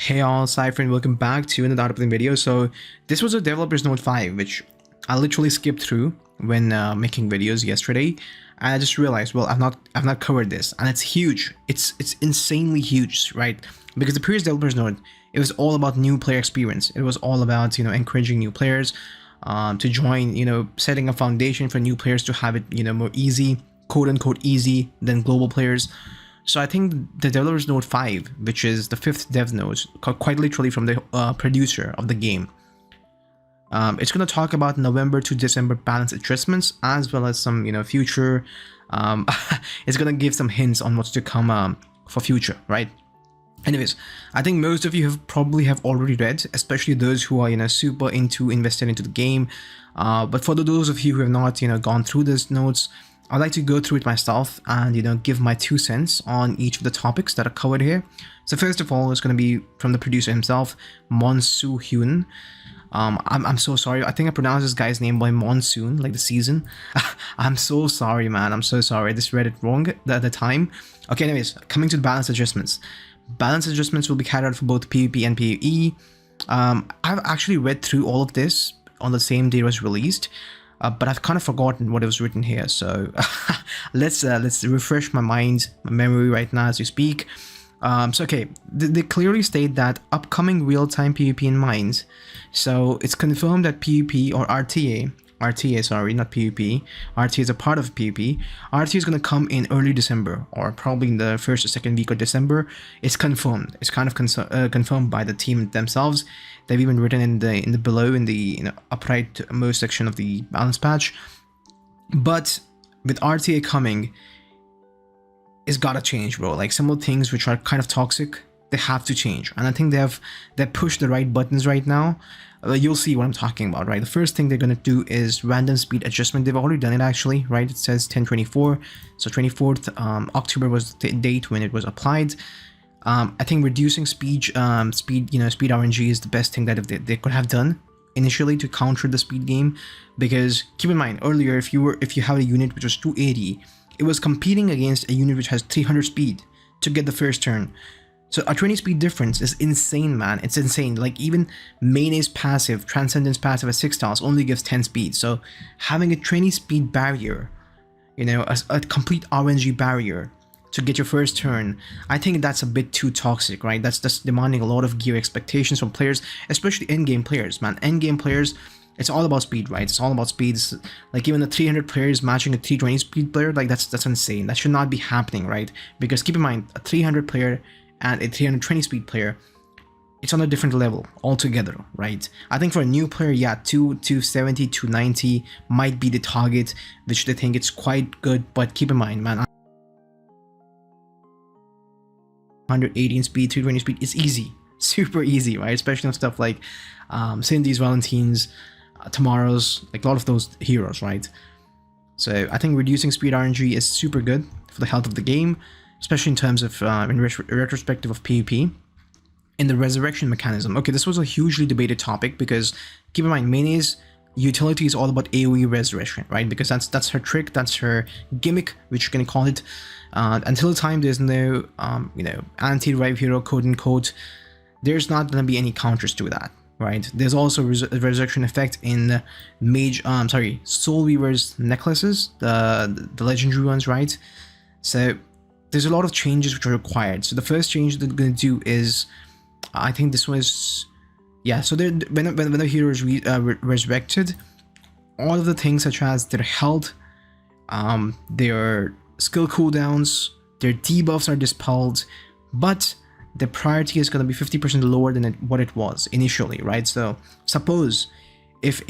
Hey all, Cypher and welcome back to another uploading video. So this was a developer's note 5, which I literally skipped through when making videos yesterday, and I just realized, well, I've not covered this, and it's huge. It's insanely huge, right? Because the previous developer's note, it was all about new player experience. It was all about encouraging new players to join, setting a foundation for new players to have it more easy, quote unquote easy, than global players. So I think the developer's note 5, which is the 5th dev note, quite literally from the producer of the game, it's going to talk about November to December balance adjustments, as well as some future. It's going to give some hints on what's to come for future, right? Anyways, I think most of you probably have already read, especially those who are super invested into the game. But for those of you who have not gone through these notes, I'd like to go through it myself and give my 2 cents on each of the topics that are covered here. So first of all, it's going to be from the producer himself, Monsu Hyun. I'm so sorry. I think I pronounced this guy's name by monsoon, like the season. I'm so sorry, man. I'm so sorry. I just read it wrong at the time. Okay, anyways, coming to the balance adjustments. Balance adjustments will be carried out for both PvP and PvE. I've actually read through all of this on the same day it was released. But I've kind of forgotten what it was written here, so let's refresh my memory right now as we speak. So okay, they clearly state that upcoming real-time PvP in mind. So it's confirmed that PvP or RTA, sorry, not PvP. RTA is a part of PvP. RTA is going to come in early December, or probably in the first or second week of December. It's confirmed. It's kind of confirmed by the team themselves. They've even written in the below in the upright most section of the balance patch. But with RTA coming, it's gotta change, bro. Like some of the things which are kind of toxic, they have to change, and I think they pushed the right buttons right now. You'll see what I'm talking about, right? The first thing they're gonna do is random speed adjustment. They've already done it actually, right? It says 10/24, so 24th October was the date when it was applied. I think reducing speed RNG is the best thing that they could have done initially to counter the speed game, because keep in mind earlier, if you have a unit which was 280, it was competing against a unit which has 300 speed to get the first turn. So a 20 speed difference is insane, man. It's insane. Like even Mayonnaise passive, Transcendence passive at 6 stars only gives 10 speed. So having a 20 speed barrier, a complete RNG barrier to get your first turn, I think that's a bit too toxic, right? That's just demanding a lot of gear expectations from players, especially endgame players, man. Endgame players, it's all about speed, right? It's all about speeds. Like even the 300 players matching a 320 speed player, like that's insane. That should not be happening, right? Because keep in mind, a 300 player and a 320 speed player, it's on a different level altogether, right? I think for a new player, yeah, 270, 290 might be the target, which they think it's quite good. But keep in mind, man, 118 speed, 320 speed is easy, super easy, right? Especially on stuff like Cindy's, Valentine's, Tomorrow's, like a lot of those heroes, right? So I think reducing speed RNG is super good for the health of the game, especially in terms of in retrospective of PvP. In the resurrection mechanism, okay, this was a hugely debated topic, because keep in mind, Mayonnaise utility is all about AoE resurrection, right? Because that's her trick, that's her gimmick, which you can call it. Until the time there's no anti-revive hero, quote unquote, there's not going to be any counters to that, right? There's also a resurrection effect in Soul Weaver's necklaces, the legendary ones, right? So there's a lot of changes which are required. So the first change they're going to do is, I think this was, yeah, so when the hero is resurrected, all of the things such as their health, their skill cooldowns, their debuffs are dispelled, but the priority is going to be 50% lower than what it was initially, right? So suppose if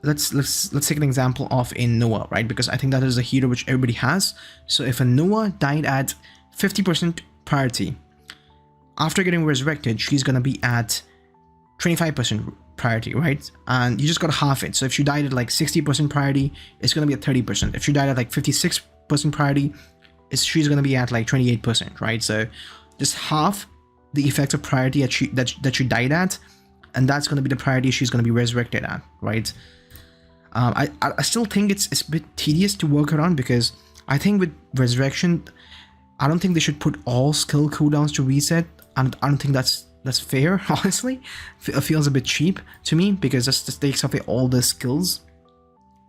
let's take an example of a Noah, right? Because I think that is a hero which everybody has. So if a Noah died at 50% priority, after getting resurrected, she's going to be at 25% priority, right? And you just got to half it. So if she died at like 60% priority, it's going to be at 30%. If she died at like 56% priority, she's going to be at like 28%, right? So just half the effects of priority that she died at, and that's going to be the priority she's going to be resurrected at, right? I still think it's a bit tedious to work around, because I think with resurrection, I don't think they should put all skill cooldowns to reset, and I don't think that's that's fair, honestly. It feels a bit cheap to me because this takes away all the skills,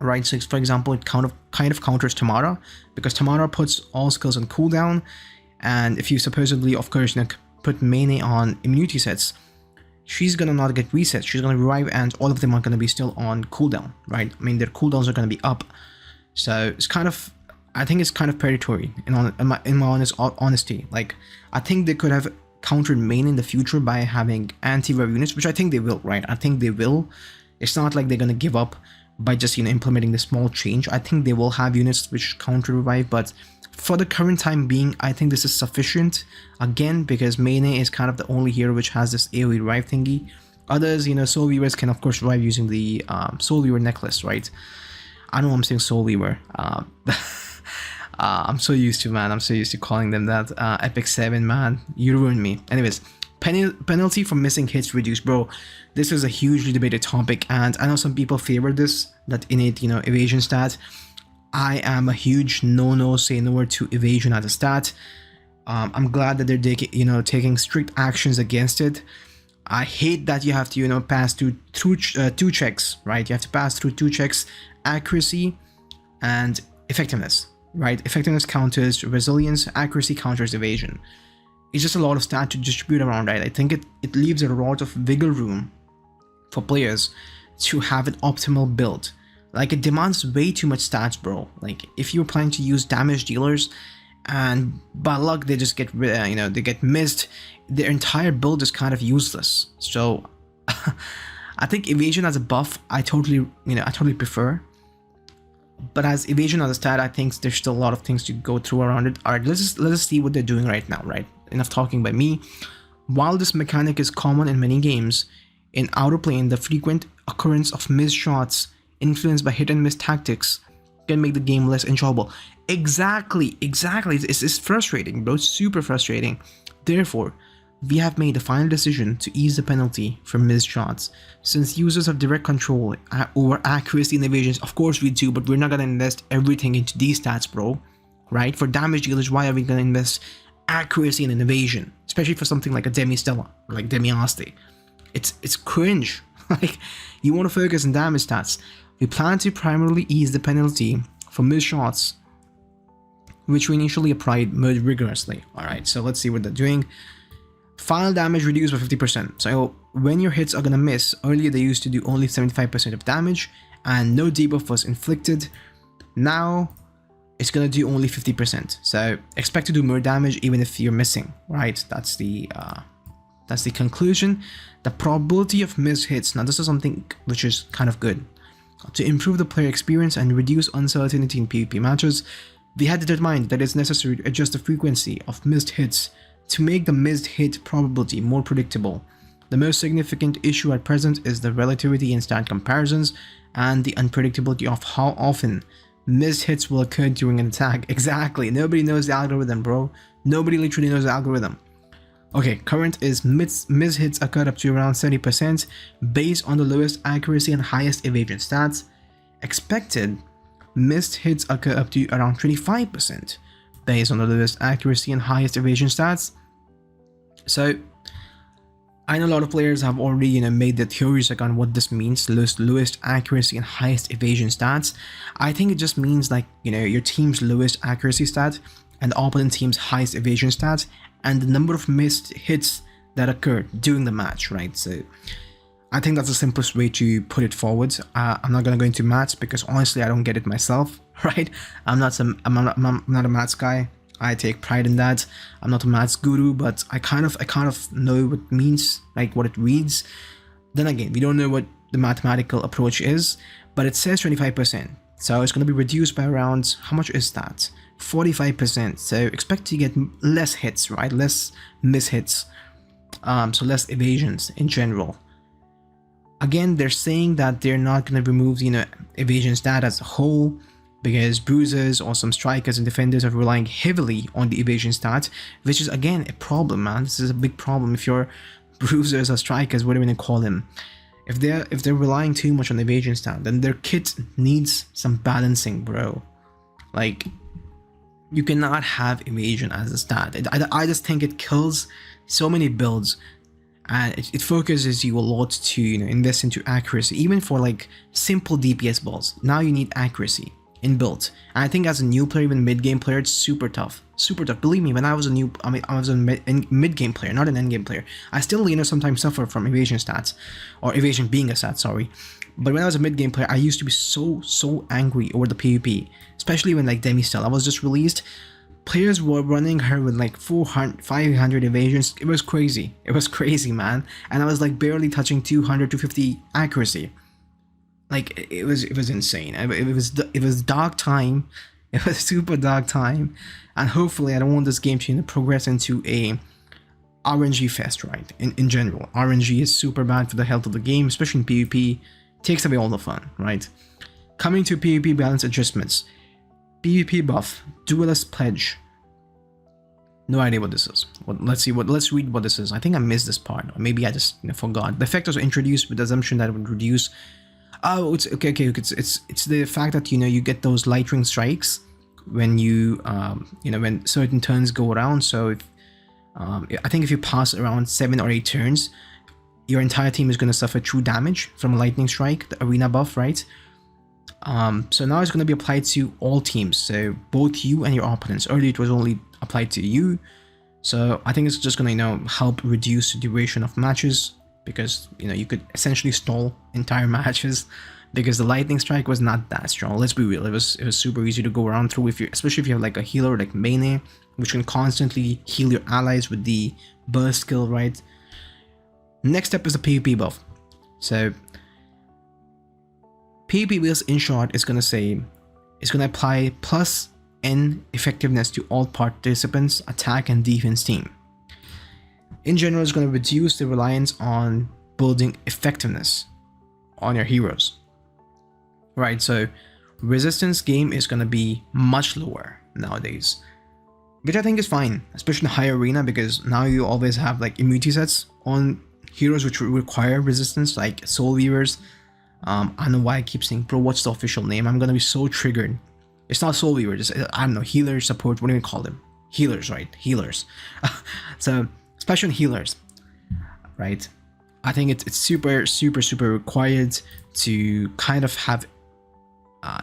right? So for example, it kind of counters Tamara, because Tamara puts all skills on cooldown, and if you supposedly, of course, put Mene on immunity sets, she's gonna not get reset. She's gonna revive, and all of them are gonna be still on cooldown, right? I mean, their cooldowns are gonna be up, so it's kind of, I think it's kind of predatory in my honest honesty. Like, I think they could have countered Mane in the future by having anti-rev units, which I think they will, right? I think they will. It's not like they're gonna give up by just implementing the small change. I think they will have units which counter revive, but for the current time being, I think this is sufficient, again, because Mane is kind of the only hero which has this AoE revive thingy. Others, Soul Weavers can of course revive using the Soul Weaver necklace, right? I know I'm saying Soul Weaver. I'm so used to, man. I'm so used to calling them that. Epic 7, man. You ruined me. Anyways, penalty for missing hits reduced, bro. This is a hugely debated topic, and I know some people favor this, that innate, evasion stat. I am a huge no say no to evasion as a stat. I'm glad that they're taking strict actions against it. I hate that you have to pass through two checks, right? You have to pass through 2 checks: accuracy and effectiveness, right? Effectiveness counters resilience, accuracy counters evasion. It's just a lot of stat to distribute around, right? I think it leaves a lot of wiggle room for players to have an optimal build. Like, it demands way too much stats, bro. Like, if you're planning to use damage dealers and by luck they just get they get missed, their entire build is kind of useless. So I think evasion as a buff, I totally prefer. But as evasion as a stat, I think there's still a lot of things to go through around it. Alright, let's just see what they're doing right now, right? Enough talking by me. While this mechanic is common in many games, in Outer Plane, the frequent occurrence of missed shots influenced by hit and miss tactics can make the game less enjoyable. Exactly. It's frustrating, bro. It's super frustrating. Therefore, we have made the final decision to ease the penalty for missed shots. Since users have direct control over accuracy and evasions, of course we do, but we're not gonna invest everything into these stats, bro. Right? For damage dealers, why are we gonna invest accuracy and an evasion? Especially for something like a Demi Stella or like Demi Aste. It's cringe. Like, you want to focus on damage stats. We plan to primarily ease the penalty for missed shots, which we initially applied more rigorously. Alright, so let's see what they're doing. Final damage reduced by 50%. So when your hits are gonna miss, earlier they used to do only 75% of damage and no debuff was inflicted. Now it's gonna do only 50%. So expect to do more damage even if you're missing, right? That's the conclusion. The probability of missed hits. Now this is something which is kind of good. To improve the player experience and reduce uncertainty in PvP matches, we had determined that it's necessary to adjust the frequency of missed hits to make the missed hit probability more predictable. The most significant issue at present is the relativity in stat comparisons and the unpredictability of how often missed hits will occur during an attack. Exactly, nobody knows the algorithm, bro. Nobody literally knows the algorithm. Okay, current is missed hits occur up to around 70% based on the lowest accuracy and highest evasion stats. Expected missed hits occur up to around 25% based on the lowest accuracy and highest evasion stats. So I know a lot of players have already made their theories on what this means, lowest accuracy and highest evasion stats. I think it just means like your team's lowest accuracy stat and the opponent team's highest evasion stat and the number of missed hits that occurred during the match, right? So I think that's the simplest way to put it forward. I'm not gonna go into maths because honestly I don't get it myself, right? I'm not a maths guy. I take pride in that. I'm not a maths guru, but I kind of know what it means, like what it reads. Then again, we don't know what the mathematical approach is, but it says 25%. So it's going to be reduced by around, how much is that? 45%. So expect to get less hits, right? Less miss hits. So less evasions in general. Again, they're saying that they're not going to remove, evasion stat as a whole, because bruisers or some strikers and defenders are relying heavily on the evasion stat, which is again a problem, man. This is a big problem. If your bruisers or strikers, whatever you call them, if they're relying too much on the evasion stat, then their kit needs some balancing, bro. Like, you cannot have evasion as a stat. I just think it kills so many builds, and it focuses you a lot to, you know, invest into accuracy, even for like simple DPS balls. Now you need accuracy inbuilt, and I think as a new player, even mid-game player, it's super tough. Believe me, when I was a new, I was a mid-game player, not an end-game player, I still, you know, sometimes suffer from evasion stats, or evasion being a stat, sorry. But when I was a mid-game player, I used to be so angry over the PvP, especially when like Demistelle was just released. Players were running her with like 400, 500 evasions. It was crazy. It was crazy, man. And I was like barely touching 200 to 50 accuracy. Like it was insane. It was dark time. It was super dark time. And hopefully, I don't want this game to progress into a RNG fest, right? In general, RNG is super bad for the health of the game, especially in PvP. Takes away all the fun, right? Coming to PvP balance adjustments. PvP buff, Duelist Pledge. No idea what this is. Let's read what this is. I think I missed this part, or maybe I just, you know, forgot. The effect was introduced with the assumption that it would reduce. Oh, it's okay. It's the fact that, you know, you get those light ring strikes when you you know, when certain turns go around. So if I think if you pass around 7 or 8 turns, your entire team is going to suffer true damage from a lightning strike, the arena buff, right? So now it's going to be applied to all teams, so both you and your opponents. Earlier it was only applied to you, so I think it's just going to, you know, help reduce the duration of matches, because, you know, you could essentially stall entire matches because the lightning strike was not that strong. Let's be real, it was super easy to go around through, if you, especially if you have like a healer like Mane, which can constantly heal your allies with the burst skill, right? Next up is the PvP buff. So PvP buff, in short, is going to apply plus N effectiveness to all participants' attack and defense team. In general, it's going to reduce the reliance on building effectiveness on your heroes. Right, so resistance game is going to be much lower nowadays, which I think is fine, especially in high arena, because now you always have like immunity sets on heroes which require resistance, like Soul Weavers. I don't know why I keep saying, bro, what's the official name? I'm gonna be so triggered. It's not Soul Weavers, I don't know, healers, support, what do we call them? Healers, right? Healers. So, especially healers, right? I think it's super required to kind of have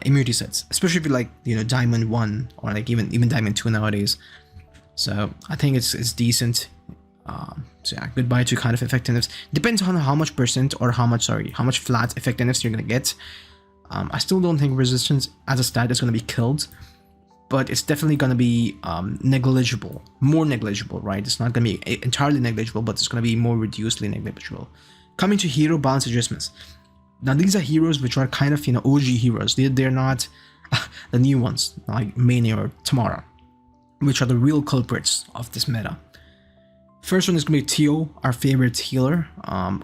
immunity sets, especially if you like, you know, Diamond 1 or like even Diamond 2 nowadays. So I think it's decent. So yeah, goodbye to kind of effectiveness. Depends on how much percent or how much flat effectiveness you're gonna get. I still don't think resistance as a stat is gonna be killed, but it's definitely gonna be negligible, more negligible, right? It's not gonna be entirely negligible, but it's gonna be more reducedly negligible. Coming to hero balance adjustments. Now these are heroes which are kind of, you know, OG heroes. They're not the new ones like Mane or Tamara, which are the real culprits of this meta. First one is gonna be Tio, our favorite healer,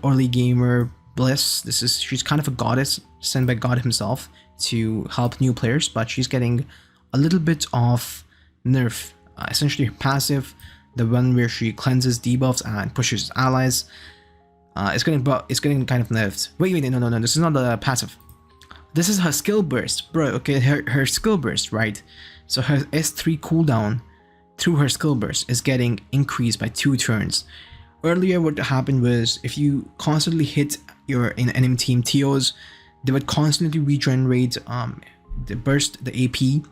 early gamer Bliss. She's kind of a goddess sent by God himself to help new players, but she's getting a little bit of nerf. Essentially her passive, the one where she cleanses debuffs and pushes allies, it's getting kind of nerfed. Wait, no, this is not the passive. This is her skill burst, bro. Okay, her skill burst, right? So her S3 cooldown through her skill burst is getting increased by 2 turns. Earlier, what happened was if you constantly hit your enemy team TOs, they would constantly regenerate the AP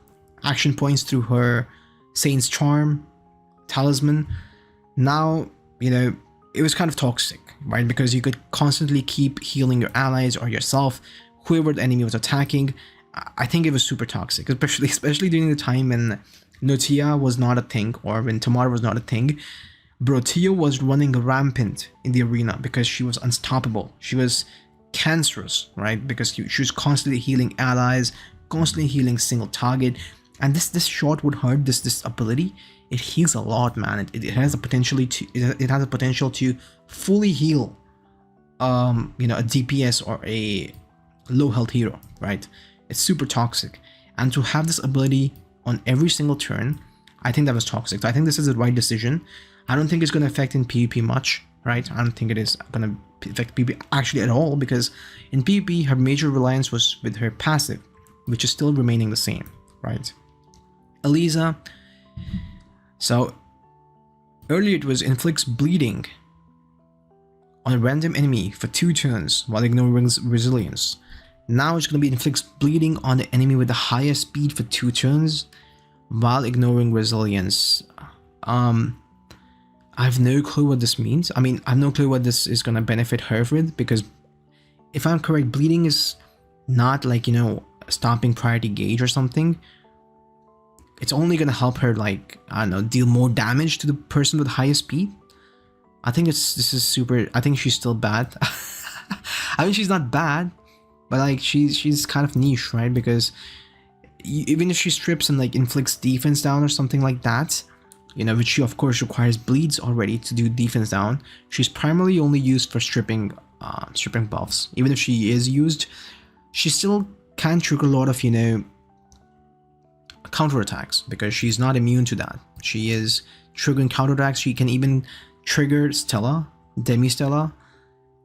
action points through her Saint's Charm, Talisman. Now, you know, it was kind of toxic, right? Because you could constantly keep healing your allies or yourself, whoever the enemy was attacking. I think it was super toxic, especially during the time when Notia was not a thing, or when Tamara was not a thing. Bro, Tio was running rampant in the arena because she was unstoppable. She was cancerous, right? Because she was constantly healing allies, constantly healing single target. And this shot would hurt. This ability, it heals a lot, man. It has a potential to fully heal you know, a DPS or a low health hero, right? It's super toxic, and to have this ability on every single turn, I think that was toxic. So I think this is the right decision. I don't think it's going to affect in PvP much, right? I don't think it is going to affect PvP actually at all, because in PvP her major reliance was with her passive, which is still remaining the same, right? Eliza, so earlier it was inflicts bleeding on a random enemy for 2 turns while ignoring resilience. Now it's going to be inflicts bleeding on the enemy with the highest speed for 2 turns while ignoring resilience. I have no clue what this means. I mean, I have no clue what this is going to benefit her with, because if I'm correct, bleeding is not like, you know, stopping priority gauge or something. It's only going to help her, like, I don't know, deal more damage to the person with highest speed. I think this is super. I think she's still bad. I mean, she's not bad, but like she's kind of niche, right? Because even if she strips and like inflicts defense down or something like that, you know, which she of course requires bleeds already to do defense down, she's primarily only used for stripping buffs. Even if she is used, she still can trigger a lot of, you know, counterattacks, because she's not immune to that. She is triggering counterattacks. She can even trigger Stella, Demi Stella,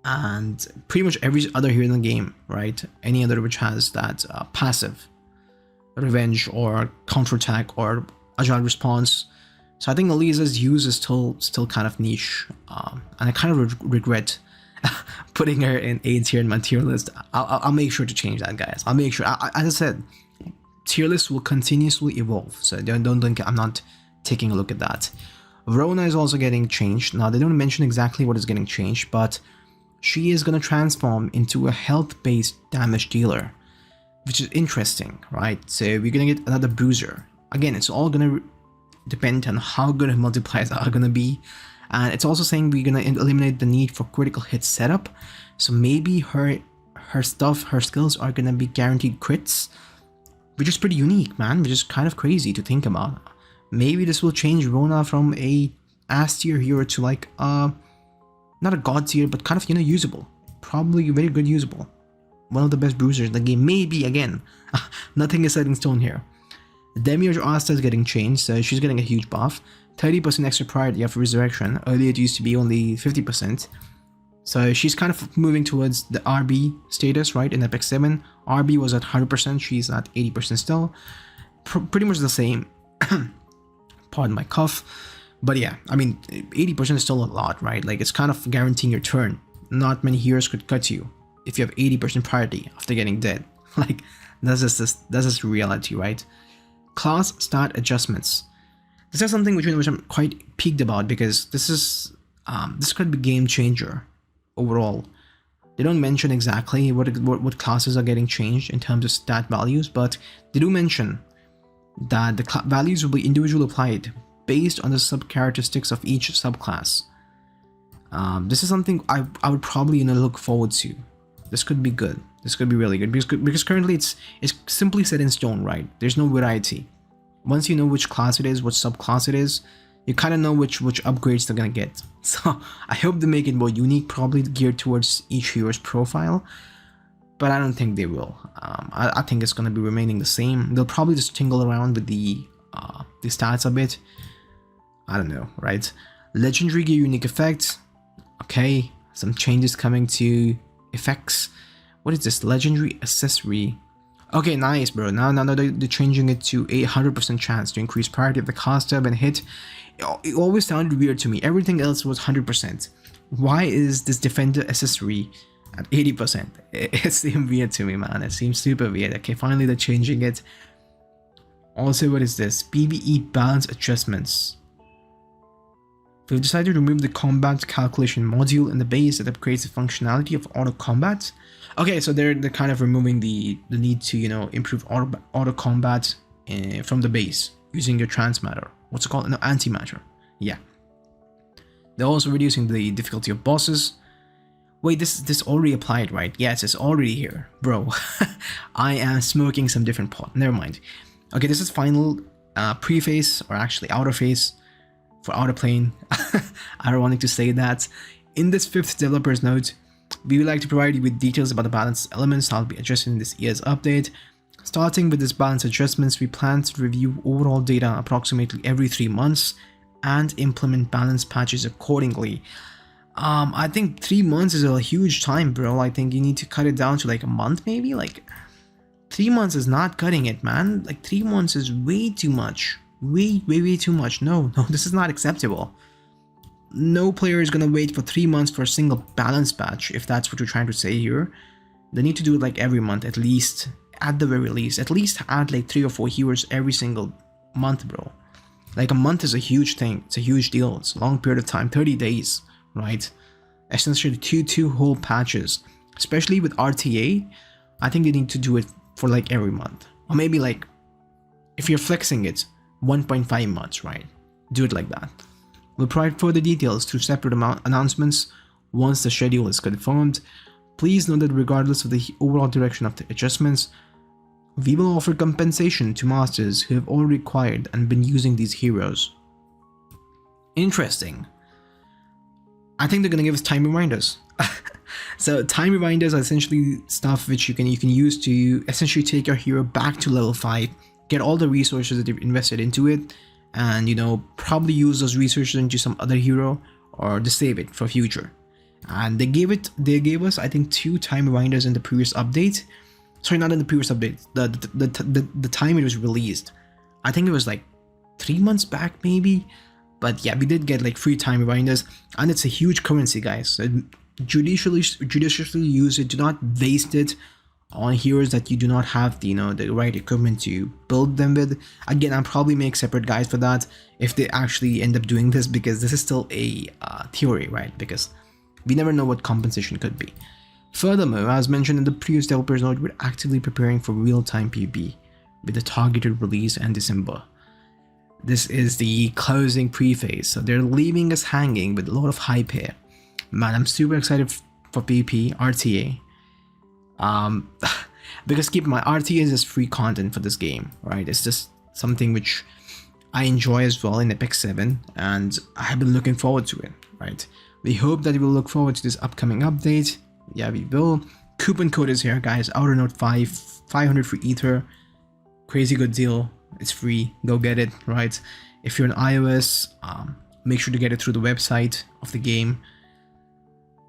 and pretty much every other hero in the game, right? Any other which has that passive revenge or counterattack or agile response. So I think Elisa's use is still kind of niche, and I kind of regret putting her in A tier in my tier list. I'll make sure to change that, guys. I'll make sure. As I said, tier lists will continuously evolve, so don't think I'm not taking a look at that. Rona is also getting changed. Now, they don't mention exactly what is getting changed, but she is going to transform into a health-based damage dealer, which is interesting, right? So we're going to get another bruiser. Again, it's all going to depend on how good her multipliers are going to be. And it's also saying we're going to eliminate the need for critical hit setup. So maybe her skills are going to be guaranteed crits, which is pretty unique, man, which is kind of crazy to think about. Maybe this will change Rona from a S tier hero to like not a god tier, but kind of, you know, usable. Probably very good usable. One of the best bruisers in the game. Maybe, again, nothing is set in stone here. Demiurge Asta is getting changed, so she's getting a huge buff. 30% extra priority after resurrection. Earlier it used to be only 50%. So she's kind of moving towards the RB status, right? In Epic 7, RB was at 100%, she's at 80% still. Pretty much the same. Pardon my cough. But yeah, I mean, 80% is still a lot, right? Like, it's kind of guaranteeing your turn. Not many heroes could cut you if you have 80% priority after getting dead. Like, that's just reality, right? Class stat adjustments. This is something which I'm quite peaked about, because this could be game changer overall. They don't mention exactly what classes are getting changed in terms of stat values, but they do mention that the values will be individually applied based on the sub-characteristics of each subclass. This is something I would probably, you know, look forward to. This could be good. This could be really good, because currently it's simply set in stone, right? There's no variety. Once you know which class it is, which subclass it is, you kind of know which upgrades they're gonna get. So I hope they make it more unique, probably geared towards each hero's profile. But I don't think they will. I think it's gonna be remaining the same. They'll probably just tingle around with the stats a bit. I don't know, right? Legendary gear unique effects. Okay, some changes coming to effects. What is this? Legendary accessory. Okay, nice, bro. Now they're changing it to a 100% chance to increase priority of the caster when hit. It always sounded weird to me. Everything else was 100%. Why is this defender accessory at 80%? It seemed weird to me, man. It seems super weird. Okay, finally they're changing it. Also, what is this? PvE balance adjustments. We've decided to remove the combat calculation module in the base that upgrades the functionality of auto combat. Okay, so they're kind of removing the need to, you know, improve auto combat from the base using your transmatter. What's it called? No, antimatter. Yeah. They're also reducing the difficulty of bosses. Wait, this already applied, right? Yes, it's already here, bro. I am smoking some different pot. Never mind. Okay, this is final pre-phase, or actually outer phase for outer plane. Ironic to say that. In this 5th developer's note, we would like to provide you with details about the balance elements I'll be addressing in this year's update. Starting with this balance adjustments, we plan to review overall data approximately every 3 months and implement balance patches accordingly. I think 3 months is a huge time, bro. I think you need to cut it down to like a month, maybe. Like 3 months is not cutting it, man. Like 3 months is way too much. Way too much. No, this is not acceptable. no player is gonna wait for 3 months for a single balance patch, if that's what you're trying to say here. They need to do it like every month at least, at the very least. At least add like 3 or 4 heroes every single month, bro. Like a month is a huge thing, it's a huge deal, it's a long period of time, 30 days, right? Essentially two whole patches. Especially with RTA, I think they need to do it for like every month. Or maybe like, if you're flexing it, 1.5 months, right? Do it like that. We'll provide further details through separate announcements once the schedule is confirmed. Please note that regardless of the overall direction of the adjustments, we will offer compensation to masters who have already acquired and been using these heroes. Interesting. I think they're gonna give us time reminders. So time reminders are essentially stuff which you can use to essentially take your hero back to level 5, get all the resources that you've invested into it, and probably use those resources into some other hero or just save it for future. And they gave us I think 2 time reminders in the previous update. Sorry, not in the previous update, the time it was released. I think it was like 3 months back maybe. But yeah, we did get like 3 time reminders, and it's a huge currency, guys. So judiciously use it. Do not waste it on heroes that you do not have the the right equipment to build them with. Again, I'll probably make separate guides for that if they actually end up doing this, because this is still a theory, right? Because we never know what compensation could be. Furthermore, as mentioned in the previous developers note, we're actively preparing for real-time PvP with a targeted release in December. This is the closing pre-phase, so they're leaving us hanging with a lot of hype here. Man, I'm super excited for PvP, RTA. Because keep in mind, RTA is just free content for this game, right? It's just something which I enjoy as well in Apex 7, and I've been looking forward to it, right? We hope that we'll look forward to this upcoming update. Yeah, we will. Coupon code is here, guys. Outer Note 5, 500 for Ether. Crazy good deal. It's free. Go get it, right? If you're on iOS, make sure to get it through the website of the game.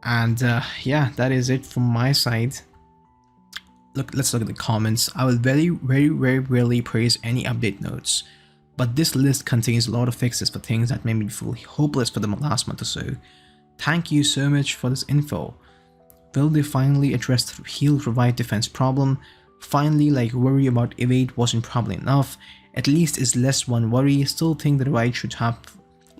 And yeah, that is it from my side. Let's look at the comments. I will very rarely praise any update notes, but this list contains a lot of fixes for things that made me feel hopeless for the last month or so. Thank you so much for this info. Will they finally address the heal revive defense problem? Finally, like, worry about evade wasn't probably enough. At least it's less one worry. Still think the revive should have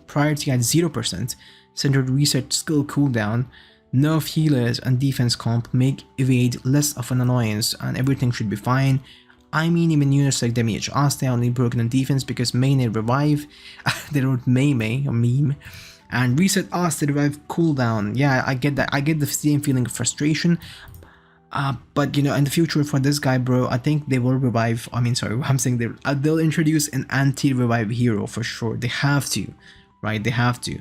priority at 0%, centered reset skill cooldown, nerf healers and defense comp, make evade less of an annoyance, and everything should be fine. I mean, even units like Damage Asta only broken in defense because main and revive. They wrote May or meme. And reset Asta revive cooldown. Yeah, I get that. I get the same feeling of frustration. But in the future for this guy, bro, I think they will revive. I mean, sorry, I'm saying they'll introduce an anti-revive hero for sure. They have to, right? They have to.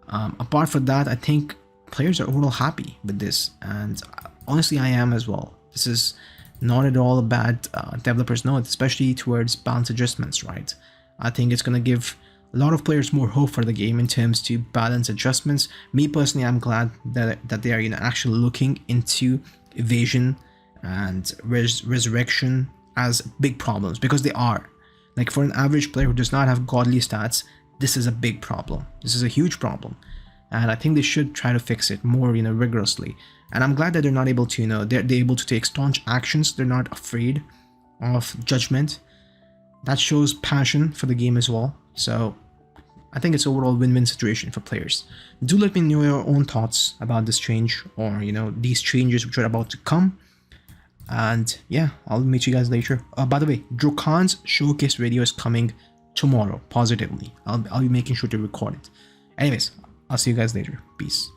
Apart from that, I think players are overall happy with this, and honestly, I am as well. This is not at all a bad developer's note, especially towards balance adjustments, right? I think it's gonna give a lot of players more hope for the game in terms to balance adjustments. Me personally, I'm glad that they are actually looking into evasion and resurrection as big problems, because they are. Like, for an average player who does not have godly stats, this is a big problem. This is a huge problem, and I think they should try to fix it more rigorously. And I'm glad that they're not able to they're able to take staunch actions. They're not afraid of judgment. That shows passion for the game as well. So I think it's overall win-win situation for players. Do let me know your own thoughts about this change, or these changes which are about to come. And yeah, I'll meet you guys later. By the way, Drokan's showcase video is coming tomorrow, positively. I'll be making sure to record it. Anyways, I'll see you guys later. Peace.